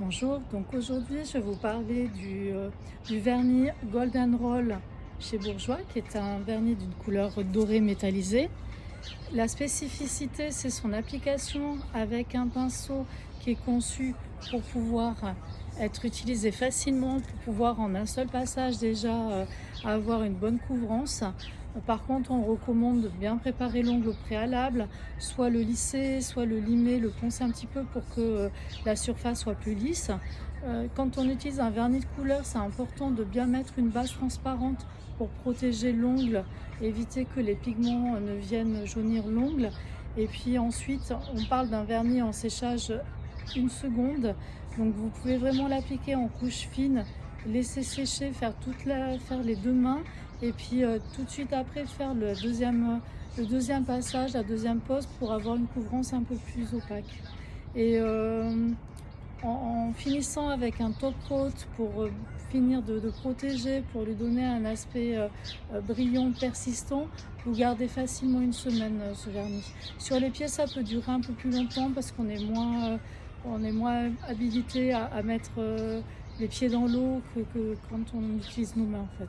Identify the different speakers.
Speaker 1: Bonjour, donc aujourd'hui je vais vous parler du vernis Golden Roll chez Bourjois, qui est un vernis d'une couleur dorée métallisée. La spécificité, c'est son application avec un pinceau qui est conçu pour pouvoir être utilisé facilement, pour pouvoir en un seul passage déjà avoir une bonne couvrance. Par contre, on recommande de bien préparer l'ongle au préalable, soit le lisser, soit le limer, le poncer un petit peu pour que la surface soit plus lisse. Quand on utilise un vernis de couleur, c'est important de bien mettre une base transparente pour protéger l'ongle, éviter que les pigments ne viennent jaunir l'ongle. Et puis ensuite, on parle d'un vernis en séchage 1 seconde. Donc vous pouvez vraiment l'appliquer en couche fine, laisser sécher, faire les 2 mains, et puis tout de suite après faire le deuxième passage, la deuxième pose, pour avoir une couvrance un peu plus opaque. Et en finissant avec un top coat pour finir de protéger, pour lui donner un aspect brillant, persistant, vous gardez facilement 1 semaine ce vernis. Sur les pieds, ça peut durer un peu plus longtemps parce on est moins habilité à mettre les pieds dans l'eau que quand on utilise nos mains en fait.